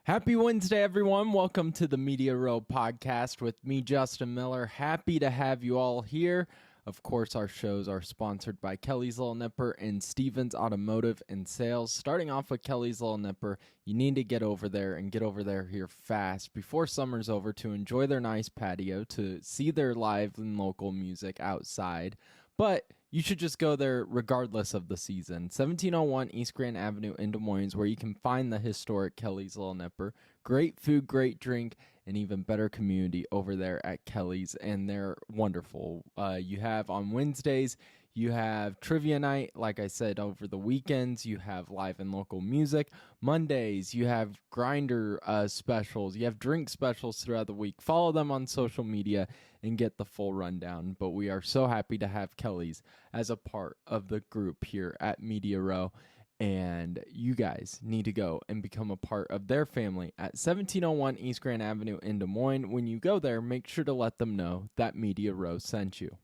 Happy Wednesday, everyone. Welcome to the Media Row podcast with me, Justin Miller. Happy to have you all here. Of course, our shows are sponsored by Kelly's Little Nipper and Stevens Automotive and Sales. Starting off with Kelly's Little Nipper, you need to get over there and get over there here fast before summer's over to enjoy their nice patio, to see their live and local music outside. But you should just go there regardless of the season. 1701 East Grand Avenue in Des Moines, where you can find the historic Kelly's Little Nipper. Great food, great drink, and even better community over there at Kelly's, and they're wonderful. You have on Wednesdays, you have trivia night, like I said, over the weekends. You have live and local music. Mondays, you have grinder specials. You have drink specials throughout the week. Follow them on social media and get the full rundown. But we are so happy to have Kelly's as a part of the group here at Media Row. And you guys need to go and become a part of their family at 1701 East Grand Avenue in Des Moines. When you go there, make sure to let them know that Media Row sent you.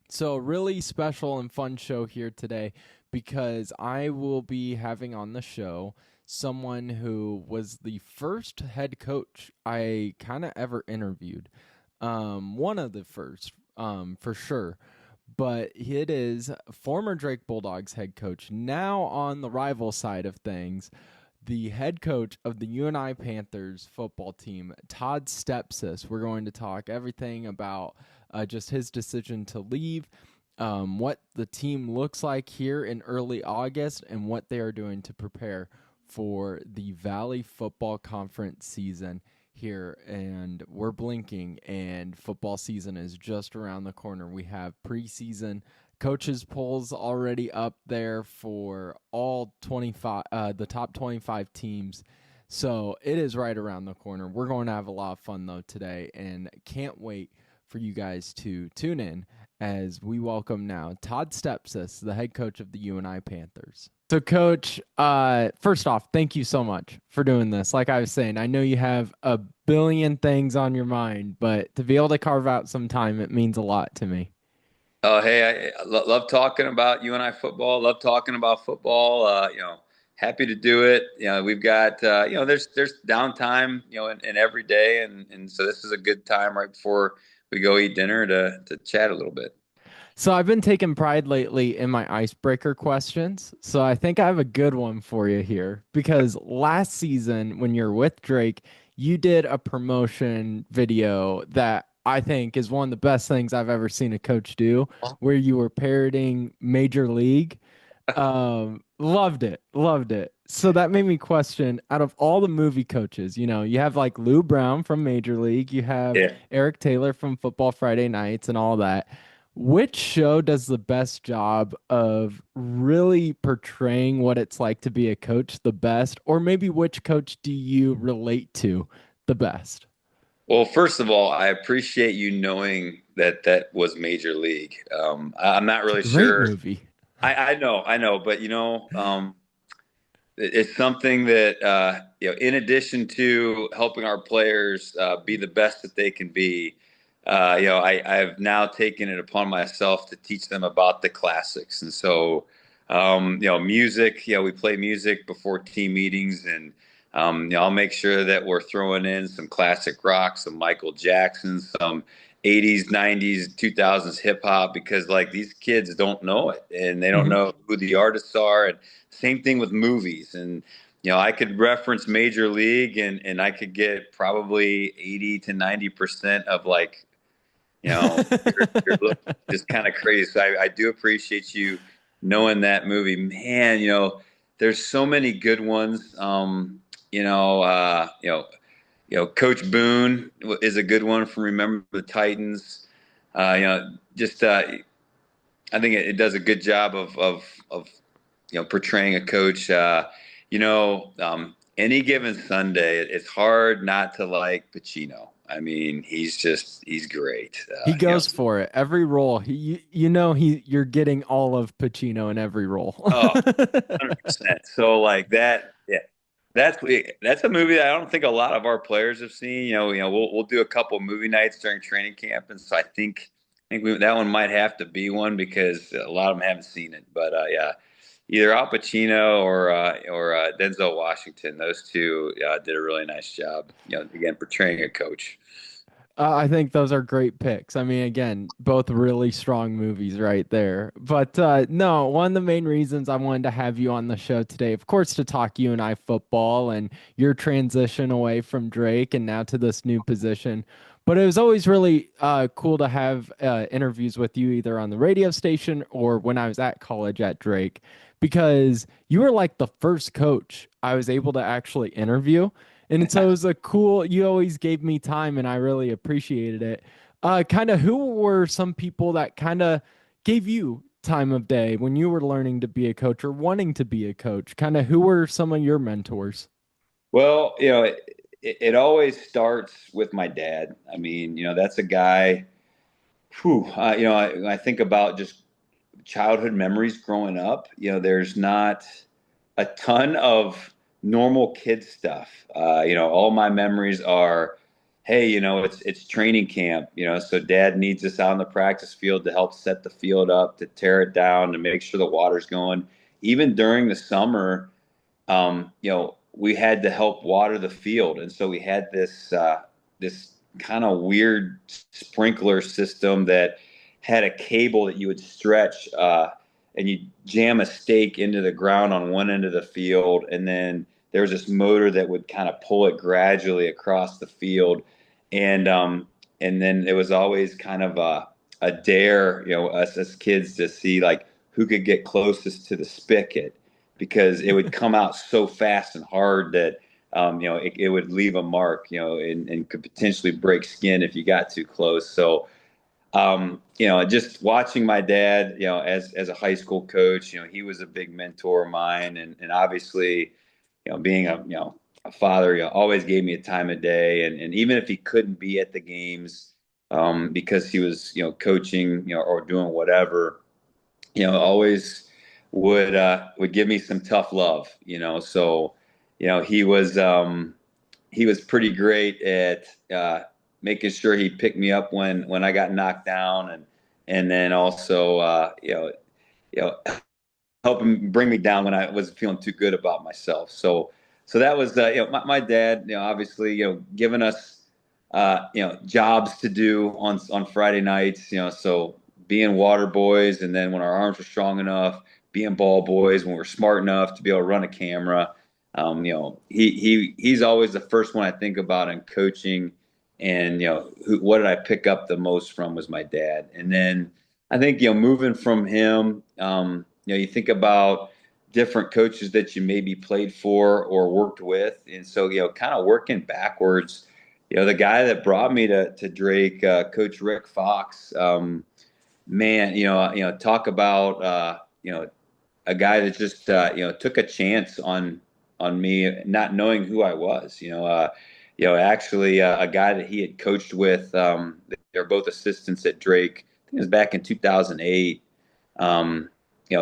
So, a really special and fun show here today, because I will be having on the show someone who was the first head coach I kind of ever interviewed. One of the first, for sure. But it is former Drake Bulldogs head coach, now on the rival side of things, the head coach of the UNI Panthers football team, Todd Stepsis. We're going to talk everything about just his decision to leave, what the team looks like here in early August, and what they are doing to prepare for the Valley Football Conference season here. And we're blinking, and football season is just around the corner. We have preseason coaches polls already up there for all 25, the top 25 teams. So it is right around the corner. We're going to have a lot of fun though today, and can't wait for you guys to tune in as we welcome now Todd Stepsis, the head coach of the UNI Panthers. So, Coach, first off, thank you so much for doing this. Like I was saying, I know you have a billion things on your mind, but to be able to carve out some time, it means a lot to me. Oh, hey, I love talking about UNI football. Love talking about football. Happy to do it. We've got there's downtime, in every day, and so this is a good time right before we go eat dinner to chat a little bit. So I've been taking pride lately in my icebreaker questions. So I think I have a good one for you here, because last season when you're with Drake, you did a promotion video that I think is one of the best things I've ever seen a coach do, where you were parroting Major League. Loved it. Loved it. So that made me question, out of all the movie coaches, you have like Lou Brown from Major League, you have Yeah. Eric Taylor from Football Friday Nights and all that. Which show does the best job of really portraying what it's like to be a coach the best? Or maybe which coach do you relate to the best? Well, first of all, I appreciate you knowing that that was Major League. I'm not It's a really great sure. movie. I know, but it's something that in addition to helping our players be the best that they can be, I've now taken it upon myself to teach them about the classics. And so, music. We play music before team meetings, and I'll make sure that we're throwing in some classic rock, some Michael Jackson, some 80s, 90s, 2000s hip hop, because like these kids don't know it, and they don't Mhm. know who the artists are. And same thing with movies. And I could reference Major League, and I could get probably 80 to 90% of like, you're looking just kind of crazy. So I do appreciate you knowing that movie. Man, there's so many good ones. Coach Boone is a good one from Remember the Titans. Just I think it does a good job of portraying a coach. Any given Sunday, it's hard not to like Pacino. I mean, he's great. He goes for it every role. You're getting all of Pacino in every role. Oh, 100%. So like that, yeah, that's a movie that I don't think a lot of our players have seen. We'll do a couple movie nights during training camp, and so I think that one might have to be one because a lot of them haven't seen it. But yeah, either Al Pacino or Denzel Washington. Those two did a really nice job. Again, portraying a coach. I think those are great picks. I mean, again, both really strong movies right there. But no, one of the main reasons I wanted to have you on the show today, of course, to talk UNI football and your transition away from Drake and now to this new position. But it was always really cool to have interviews with you either on the radio station or when I was at college at Drake, because you were like the first coach I was able to actually interview. And so it was a cool, you always gave me time and I really appreciated it. Kind of who were some people that kind of gave you time of day when you were learning to be a coach or wanting to be a coach? Kind of who were some of your mentors? Well, it always starts with my dad. I mean, that's a guy who, I think about just childhood memories growing up. There's not a ton of normal kid stuff. All my memories are, hey, it's training camp. So dad needs us out on the practice field to help set the field up, to tear it down, to make sure the water's going. Even during the summer, we had to help water the field, and so we had this kind of weird sprinkler system that had a cable that you would stretch, and you jam a stake into the ground on one end of the field, and then there was this motor that would kind of pull it gradually across the field, and then it was always kind of a dare, us as kids to see like who could get closest to the spigot because it would come out so fast and hard that it would leave a mark, and could potentially break skin if you got too close. So, just watching my dad, as a high school coach, he was a big mentor of mine, and obviously, being a father, always gave me a time of day, and even if he couldn't be at the games, because he was, coaching, or doing whatever, always would give me some tough love, So, he was pretty great at making sure he picked me up when I got knocked down, and then also you know help him bring me down when I wasn't feeling too good about myself. So that was my dad, obviously, giving us jobs to do on Friday nights, so being water boys, and then when our arms were strong enough, being ball boys when we're smart enough to be able to run a camera. He's always the first one I think about in coaching, and what did I pick up the most from was my dad, and then I think moving from him, you think about different coaches that you maybe played for or worked with, and so kind of working backwards. The guy that brought me to Drake, Coach Rick Fox, man, talk about a guy that just took a chance on me, not knowing who I was. Actually, a guy that he had coached with. They're both assistants at Drake. I think it was back in 2008.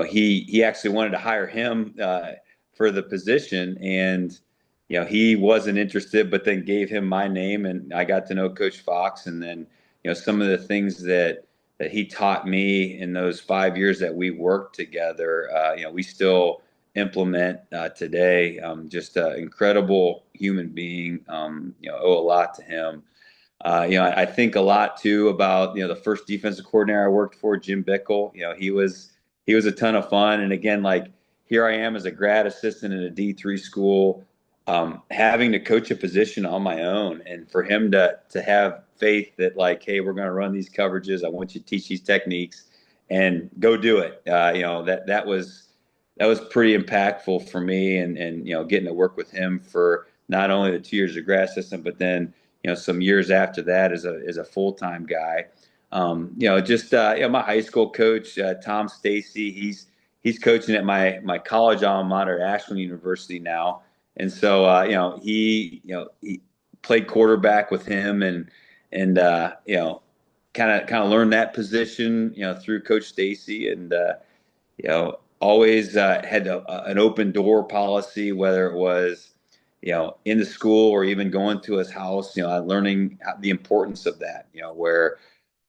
He actually wanted to hire him for the position, and he wasn't interested, but then gave him my name, and I got to know Coach Fox, and then some of the things that he taught me in those 5 years that we worked together. We still implement today. Just an incredible human being. Owe a lot to him. I think a lot too about the first defensive coordinator I worked for, Jim Bickle. He was a ton of fun, and again, like here I am as a grad assistant in a D3 school, having to coach a position on my own, and for him to have faith that like, hey, we're going to run these coverages. I want you to teach these techniques and go do it. That was pretty impactful for me, and getting to work with him for not only the 2 years of grad assistant, but then some years after that as a full-time guy. Just my high school coach, Tom Stacey, he's coaching at my college alma mater, Ashland University now, and so he played quarterback with him, and kind of learned that position through Coach Stacey, and always had an open door policy, whether it was in the school or even going to his house, learning the importance of that, where,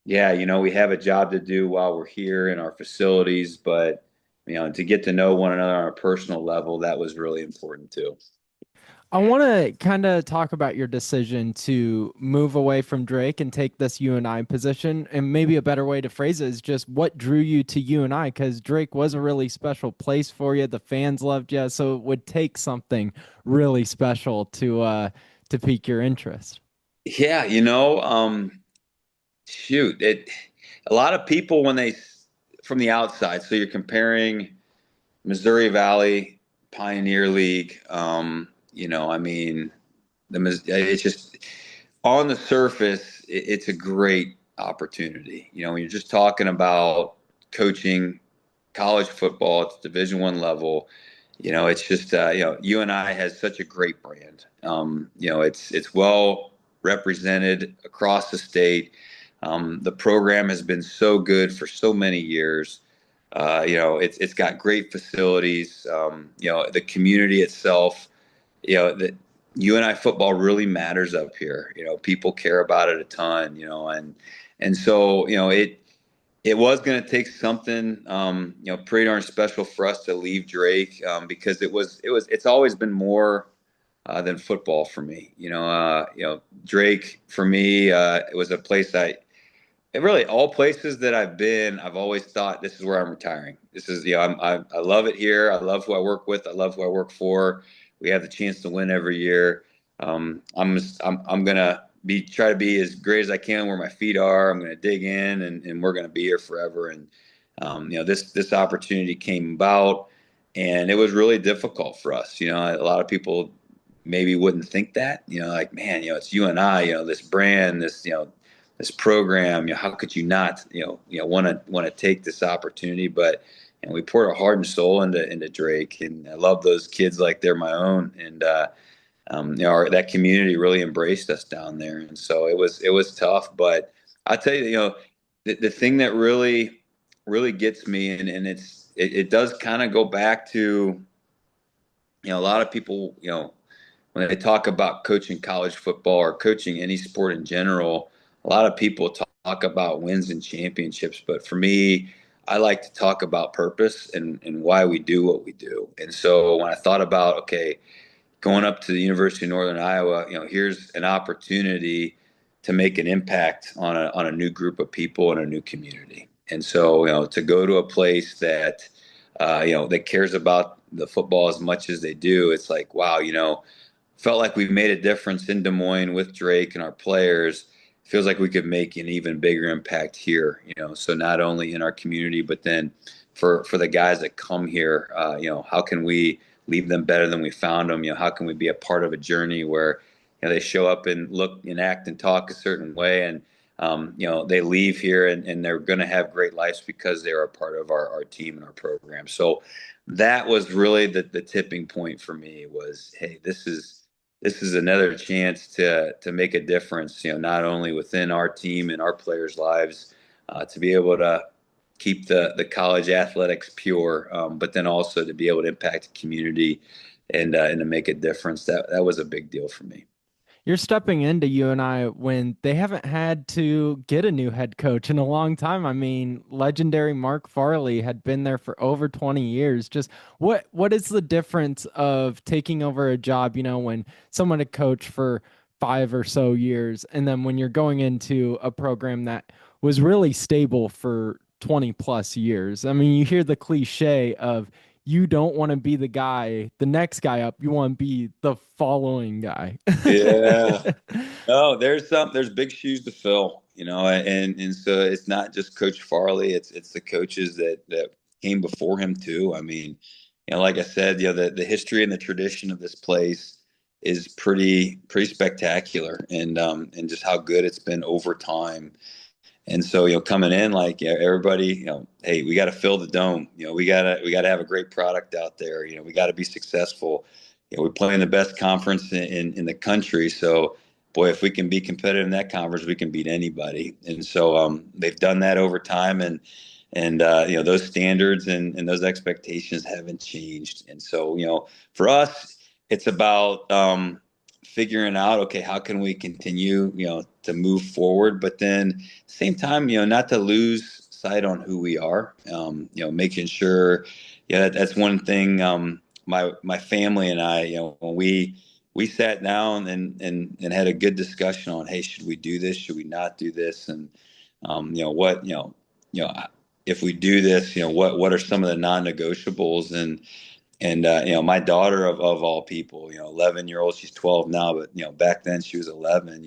yeah, we have a job to do while we're here in our facilities, but to get to know one another on a personal level, that was really important too. I want to kind of talk about your decision to move away from Drake and take this UNI position. And maybe a better way to phrase it is just what drew you to UNI, because Drake was a really special place for you. The fans loved you. So it would take something really special to pique your interest. Yeah, shoot, a lot of people when they from the outside, so you're comparing Missouri Valley Pioneer League, I mean, it's just on the surface, it's a great opportunity. When you're just talking about coaching college football at the Division I level, it's just UNI has such a great brand. It's well represented across the state. The program has been so good for so many years. It's got great facilities. The community itself. That UNI football really matters up here. People care about it a ton. And so it was going to take something, pretty darn special for us to leave Drake, because it's always been more than football for me. Drake for me, it was a place and really all places that I've been, I've always thought this is where I'm retiring. This is, I love it here. I love who I work with. I love who I work for. We have the chance to win every year. I'm gonna try to be as great as I can where my feet are. I'm gonna dig in, and we're gonna be here forever. And this opportunity came about, and it was really difficult for us. A lot of people maybe wouldn't think that. Like, man, it's UNI. This brand, this program. How could you not want to take this opportunity? But we poured our heart and soul into Drake, and I love those kids like they're my own. And that community really embraced us down there, and so it was tough. But I tell you, the thing that really gets me, and it does kind of go back to a lot of people, when they talk about coaching college football or coaching any sport in general, a lot of people talk about wins and championships. But for me, I like to talk about purpose and why we do what we do. And so when I thought about, okay, going up to the University of Northern Iowa, here's an opportunity to make an impact on a new group of people and a new community. And so, to go to a place that, that cares about the football as much as they do, it's like, wow, felt like we've made a difference in Des Moines with Drake and our players. Feels like we could make an even bigger impact here, so not only in our community, but then for the guys that come here, how can we leave them better than we found them? How can we be a part of a journey where they show up and look and act and talk a certain way, and they leave here and they're going to have great lives because they're a part of our team and our program. So that was really the tipping point for me was, hey, this is another chance to make a difference, not only within our team and our players' lives, to be able to keep the college athletics pure, but then also to be able to impact the community and to make a difference. That was a big deal for me. You're stepping into UNI when they haven't had to get a new head coach in a long time. I mean, legendary Mark Farley had been there for over 20 years. Just what is the difference of taking over a job, when someone had coached for 5 or so years, and then when you're going into a program that was really stable for 20 plus years? I mean, you hear the cliche of you don't want to be the next guy up. You want to be the following guy. Yeah. No, there's big shoes to fill, and so it's not just Coach Farley, it's the coaches that came before him too. I mean, like I said, the history and the tradition of this place is pretty spectacular, and just how good it's been over time. And so, coming in like, everybody, hey, we got to fill the dome. We gotta have a great product out there. We got to be successful. We're playing the best conference in the country. So, boy, if we can be competitive in that conference, we can beat anybody. And so, they've done that over time, and those standards and those expectations haven't changed. And so, for us, it's about figuring out, okay, how can we continue, to move forward, but then same time, not to lose sight on who we are. Making sure, that's one thing. My family and I, when we sat down and had a good discussion on, hey, should we do this? Should we not do this? And what if we do this, what are some of the non-negotiables? And my daughter of all people, 11-year-old, she's 12 now, but back then she was 11.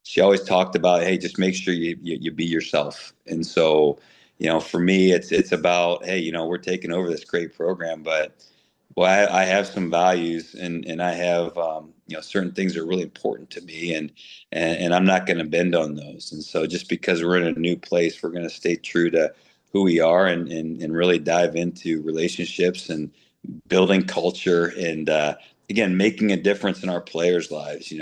She always talked about, hey, just make sure you be yourself. And so, for me, it's about, hey, we're taking over this great program, but well, I have some values, and I have certain things that are really important to me, and I'm not going to bend on those. And so, just because we're in a new place, we're going to stay true to who we are, and really dive into relationships and building culture, and again, making a difference in our players' lives,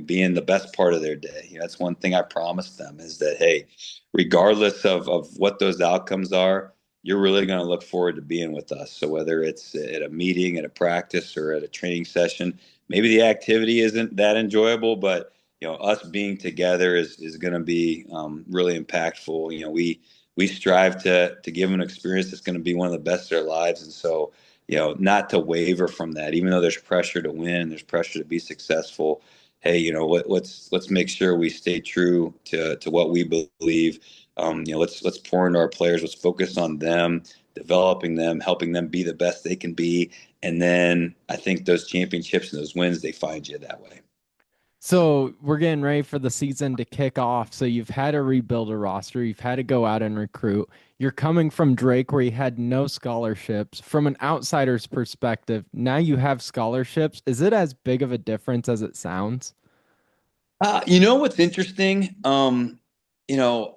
being the best part of their day. That's one thing I promised them, is that, hey, regardless of what those outcomes are, you're really going to look forward to being with us. So whether it's at a meeting, at a practice, or at a training session, maybe the activity isn't that enjoyable, but us being together is going to be really impactful. We strive to give them an experience that's going to be one of the best of their lives. And so, not to waver from that, even though there's pressure to win, there's pressure to be successful. Hey, let's make sure we stay true to what we believe. Let's pour into our players. Let's focus on them, developing them, helping them be the best they can be. And then I think those championships and those wins, they find you that way. So we're getting ready for the season to kick off. So you've had to rebuild a roster. You've had to go out and recruit. You're coming from Drake, where you had no scholarships. From an outsider's perspective, now you have scholarships. Is it as big of a difference as it sounds? What's interesting? You know,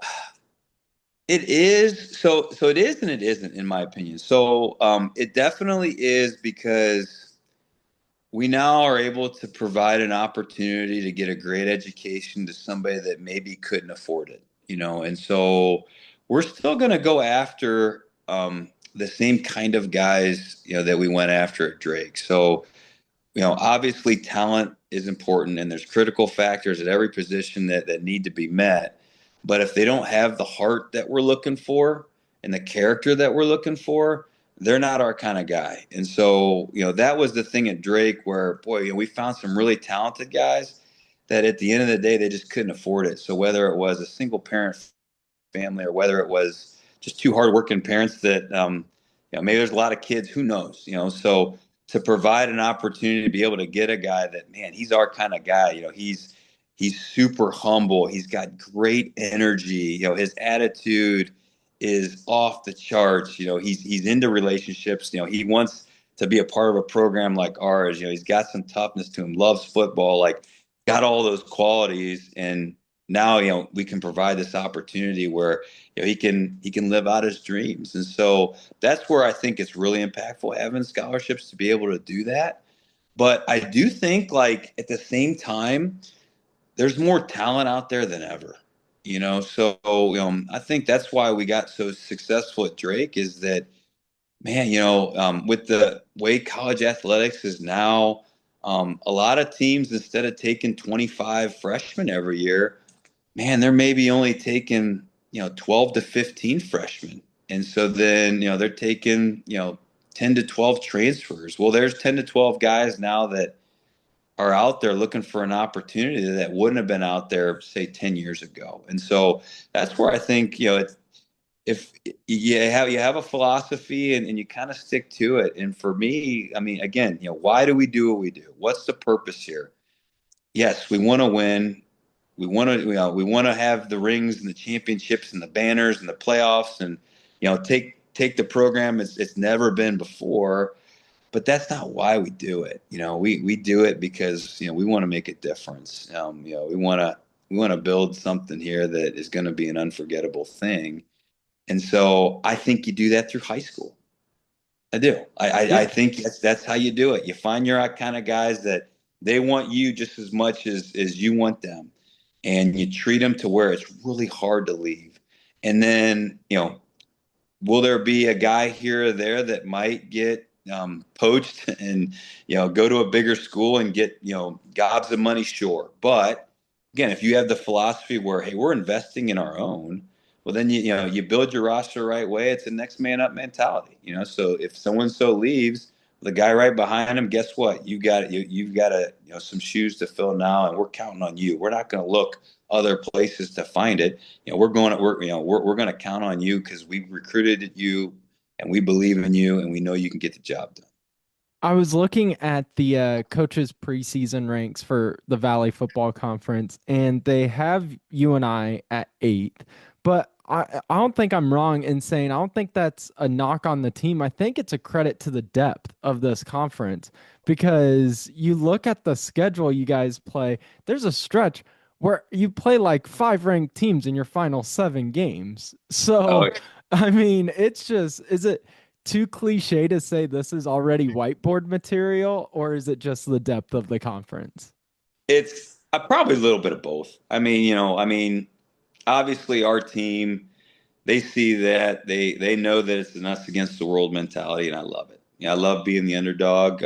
it is so it is and it isn't, in my opinion. So it definitely is, because we now are able to provide an opportunity to get a great education to somebody that maybe couldn't afford it, and so we're still going to go after the same kind of guys, that we went after at Drake. So obviously talent is important, and there's critical factors at every position that need to be met. But if they don't have the heart that we're looking for and the character that we're looking for, they're not our kind of guy. And so, that was the thing at Drake, where, boy, we found some really talented guys that at the end of the day, they just couldn't afford it. So whether it was a single parent family, or whether it was just two hardworking parents that, maybe there's a lot of kids, who knows, so to provide an opportunity to be able to get a guy that, man, he's our kind of guy, he's super humble. He's got great energy. His attitude is off the charts. He's into relationships. He wants to be a part of a program like ours. He's got some toughness to him, loves football, like, got all those qualities. And now, we can provide this opportunity where, he can live out his dreams. And so that's where I think it's really impactful, having scholarships to be able to do that. But I do think, like, at the same time, there's more talent out there than ever. So I think that's why we got so successful at Drake, is that, man, with the way college athletics is now, a lot of teams, instead of taking 25 freshmen every year, man, they're maybe only taking, 12 to 15 freshmen. And so then, they're taking, 10 to 12 transfers. Well, there's 10 to 12 guys now that are out there looking for an opportunity that wouldn't have been out there, say, 10 years ago. And so that's where I think, if you have a philosophy, and you kind of stick to it. And for me, I mean, again, why do we do what we do? What's the purpose here? Yes, we want to win. We want to have the rings and the championships and the banners and the playoffs, and take the program as it's never been before. But that's not why we do it. We do it because we want to make a difference. We want to build something here that is going to be an unforgettable thing. And so I think you do that through high school. I do. I Yeah. think that's how you do it. You find your kind of guys that they want you just as much as you want them, and you treat them to where it's really hard to leave. And then, will there be a guy here or there that might get poached and go to a bigger school and get gobs of money? Sure, but again, if you have the philosophy where, hey, we're investing in our own, Well, then you build your roster the right way. It's a next man up mentality. So if someone so leaves, the guy right behind him, guess what? You've got some shoes to fill now, and we're counting on you. We're not going to look other places to find it. We're going to count on you because we recruited you and we believe in you and we know you can get the job done. I was looking at the coaches preseason ranks for the Valley Football Conference, and they have UNI at eighth. But I don't think I'm wrong in saying I don't think that's a knock on the team. I think it's a credit to the depth of this conference because you look at the schedule you guys play, there's a stretch where you play like five ranked teams in your final seven games. Oh, So, I mean, is it too cliche to say this is already whiteboard material, or is it just the depth of the conference? it's probably a little bit of both. Obviously our team, they see that they know that it's an us against the world mentality, and I love it. I love being the underdog.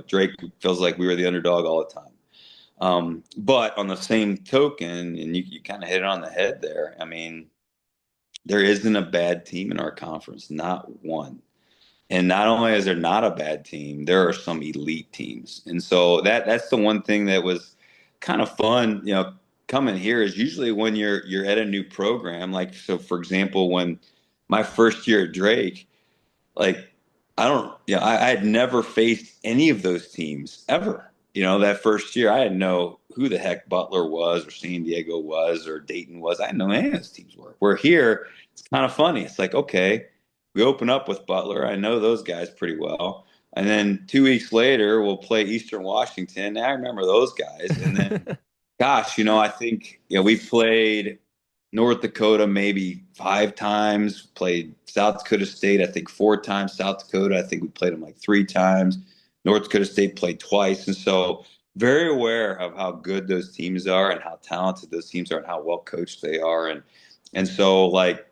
Drake feels like we were the underdog all the time. But on the same token, and you kind of hit it on the head there. There isn't a bad team in our conference, not one. And not only is there not a bad team, there are some elite teams. And so that's the one thing that was kind of fun, coming here is usually when you're at a new program. Like, so for example, when my first year at Drake, like I don't, I had never faced any of those teams ever. That first year, I didn't know who the heck Butler was, or San Diego was, or Dayton was. I didn't know any of those teams were. We're here. It's kind of funny. It's like, okay, we open up with Butler. I know those guys pretty well. And then 2 weeks later, we'll play Eastern Washington. Now I remember those guys. And then, gosh, I think we've played North Dakota maybe 5 times, played South Dakota State, I think 4 times. South Dakota, I think we played them like 3 times. North Dakota State played twice. And so very aware of how good those teams are and how talented those teams are and how well coached they are. And so like,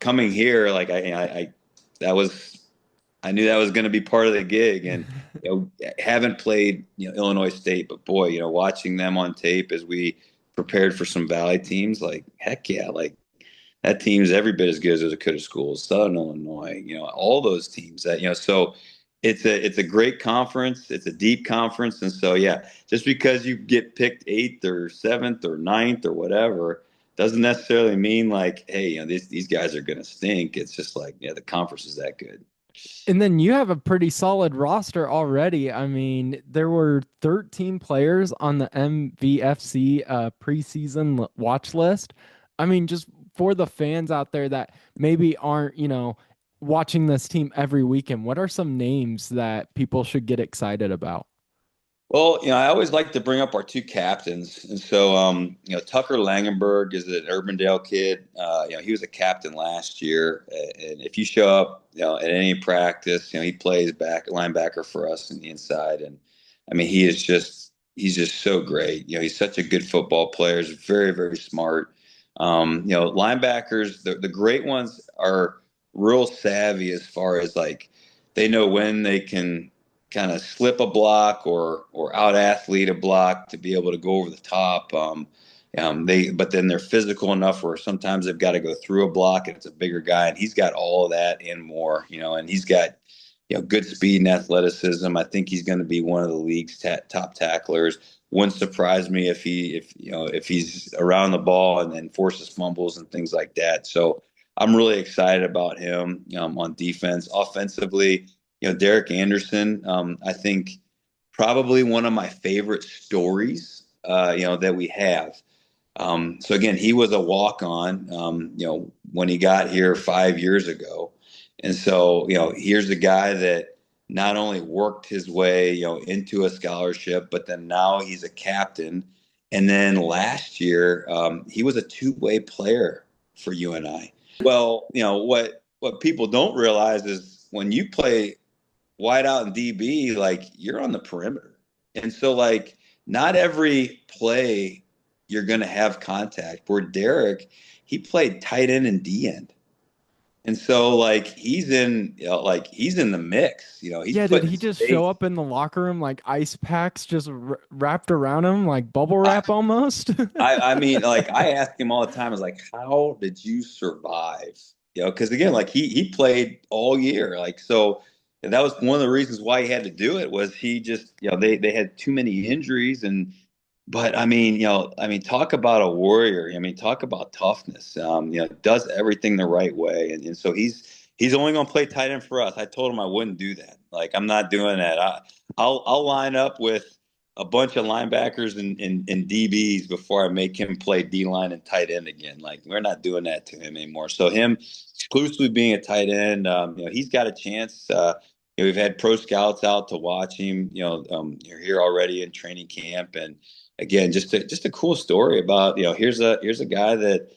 coming here, like that was, I knew that was going to be part of the gig. And, haven't played, Illinois State, but boy, watching them on tape as we prepared for some Valley teams, like, heck yeah, like that team's every bit as good as the Dakota schools, Southern Illinois, all those teams that, so it's a great conference. It's a deep conference. And so, yeah, just because you get picked eighth or seventh or ninth or whatever doesn't necessarily mean like, hey, these guys are going to stink. It's just like, the conference is that good. And then you have a pretty solid roster already. I mean, there were 13 players on the MVFC preseason watch list. I mean, just for the fans out there that maybe aren't, watching this team every weekend, what are some names that people should get excited about? Well, I always like to bring up our 2 captains. And so, Tucker Langenberg is an Urbandale kid. He was a captain last year. And if you show up, at any practice, he plays back linebacker for us in the inside. And he's just so great. He's such a good football player. He's very, very smart. Linebackers, the great ones are real savvy as far as like, they know when they can kind of slip a block or out athlete a block to be able to go over the top. But then they're physical enough where sometimes they've got to go through a block and it's a bigger guy, and he's got all of that and more. And he's got good speed and athleticism. I think he's going to be one of the league's top tacklers. Wouldn't surprise me if he's around the ball and then forces fumbles and things like that. So I'm really excited about him on defense. Offensively, Derek Anderson, I think probably one of my favorite stories, that we have. So again, he was a walk-on, when he got here 5 years ago. And so, here's a guy that not only worked his way, into a scholarship, but then now he's a captain. And then last year, he was a two-way player for UNI. Well, what people don't realize is when you play wide out and DB, like you're on the perimeter. And so like not every play you're going to have contact. Where Derek, he played tight end and D end. And so like he's in the mix. He's Yeah, did putting he his just show face. up in the locker room like ice packs just wrapped around him like bubble I, wrap almost? I mean, like I ask him all the time, I was like, how did you survive? Because again, like he played all year. Like so and that was one of the reasons why he had to do it was he just, they had too many injuries and but I mean, talk about a warrior. I mean, talk about toughness. Does everything the right way. And so he's only gonna play tight end for us. I told him I wouldn't do that. Like I'm not doing that. I'll line up with a bunch of linebackers and DBs before I make him play D line and tight end again. Like we're not doing that to him anymore. So him exclusively being a tight end, he's got a chance. We've had pro scouts out to watch him. You're here already in training camp, and again, just a cool story about here's a guy that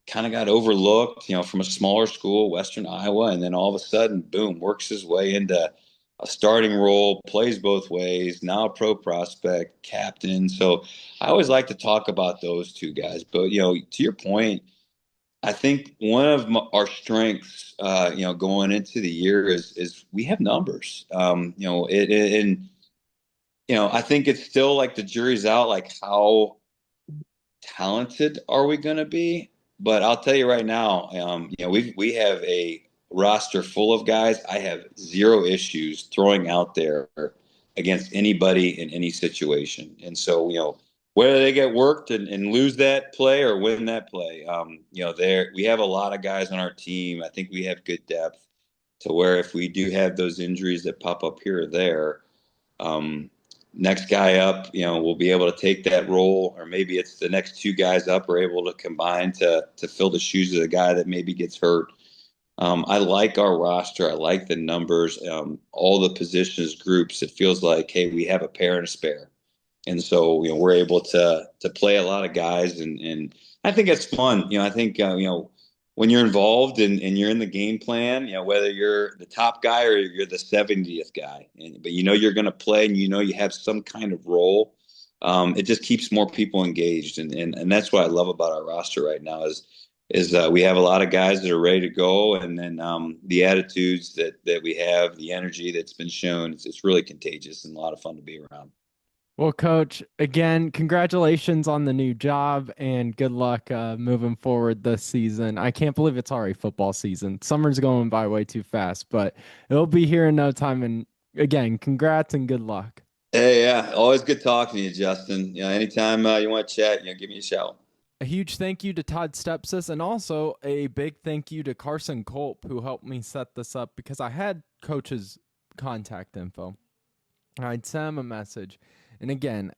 kind of got overlooked, from a smaller school, Western Iowa, and then all of a sudden, boom, works his way into a starting role, plays both ways, now a pro prospect, captain. So I always like to talk about those two guys. But to your point, I think one of our strengths, going into the year is we have numbers. And I think it's still like the jury's out, like how talented are we going to be? But I'll tell you right now, we have a roster full of guys. I have zero issues throwing out there against anybody in any situation. And so, whether they get worked and lose that play or win that play, there we have a lot of guys on our team. I think we have good depth to where if we do have those injuries that pop up here or there, um, next guy up, will be able to take that role, or maybe it's the next two guys up are able to combine to fill the shoes of the guy that maybe gets hurt. I like our roster. I like the numbers. All the positions groups. It feels like, hey, we have a pair and a spare. And so we're able to play a lot of guys, and I think it's fun. I think when you're involved and you're in the game plan, whether you're the top guy or you're the 70th guy, but you're going to play and you have some kind of role. It just keeps more people engaged, and that's what I love about our roster right now is we have a lot of guys that are ready to go, and then the attitudes that we have, the energy that's been shown, it's really contagious and a lot of fun to be around. Well, Coach, again, congratulations on the new job and good luck moving forward this season. I can't believe it's already football season. Summer's going by way too fast, but it'll be here in no time. And again, congrats and good luck. Hey, yeah, always good talking to you, Justin. Anytime you want to chat, give me a shout. A huge thank you to Todd Stepsis and also a big thank you to Carson Culp, who helped me set this up because I had Coach's contact info. I'd send him a message. And again,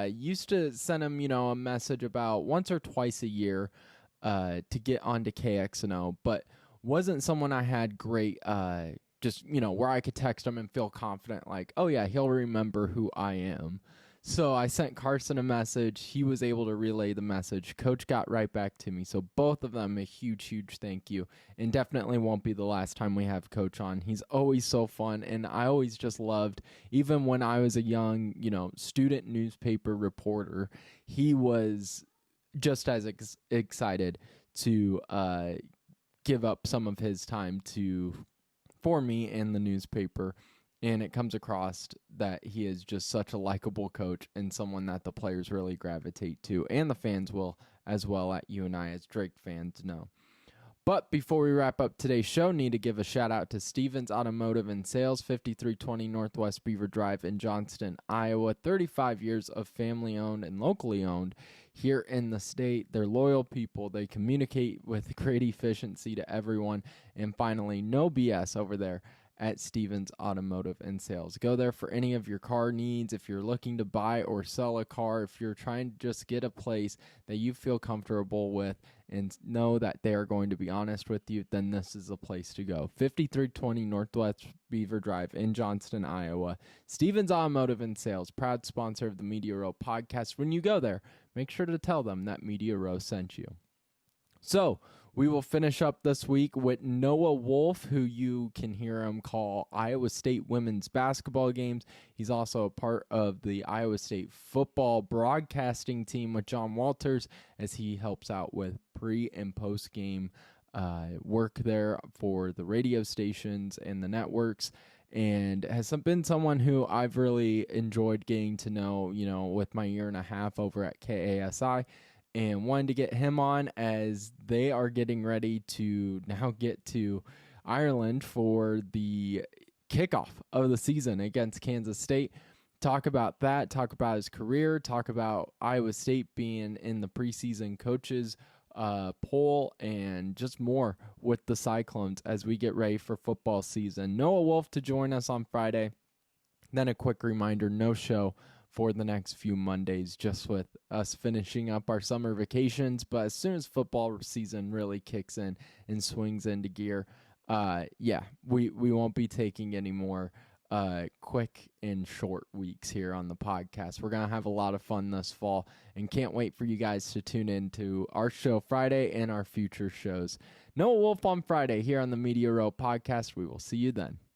used to send him, a message about once or twice a year to get onto KXNO, but wasn't someone I had great, just, where I could text him and feel confident, like, oh, yeah, he'll remember who I am. So I sent Carson a message. He was able to relay the message. Coach got right back to me. So both of them, a huge, huge thank you. And definitely won't be the last time we have Coach on. He's always so fun. And I always just loved, even when I was a young, student newspaper reporter, he was just as excited to give up some of his time for me in the newspaper. And it comes across that he is just such a likable coach and someone that the players really gravitate to, and the fans will as well at UNI, as Drake fans know. But before we wrap up today's show, need to give a shout out to Stevens Automotive and Sales, 5320 Northwest Beaver Drive in Johnston, Iowa. 35 years of family owned and locally owned here in the state. They're loyal people. They communicate with great efficiency to everyone. And finally, no BS over there at Stevens Automotive and Sales. Go there for any of your car needs. If you're looking to buy or sell a car, if you're trying to just get a place that you feel comfortable with and know that they are going to be honest with you, then this is a place to go. 5320 Northwest Beaver Drive in Johnston, Iowa. Stevens Automotive and Sales, proud sponsor of the Media Row podcast. When you go there, make sure to tell them that Media Row sent you. So, we will finish up this week with Noah Wolf, who you can hear him call Iowa State women's basketball games. He's also a part of the Iowa State football broadcasting team with John Walters as he helps out with pre- and post-game work there for the radio stations and the networks, and has been someone who I've really enjoyed getting to know, with my year and a half over at KASI, and wanted to get him on as they are getting ready to now get to Ireland for the kickoff of the season against Kansas State. Talk about that, talk about his career, talk about Iowa State being in the preseason coaches poll, and just more with the Cyclones as we get ready for football season. Noah Wolf to join us on Friday. Then a quick reminder, no show for the next few Mondays, just with us finishing up our summer vacations. But as soon as football season really kicks in and swings into gear, we won't be taking any more quick and short weeks here on the podcast. We're going to have a lot of fun this fall and can't wait for you guys to tune in to our show Friday and our future shows. Noah Wolf on Friday here on the Media Row podcast. We will see you then.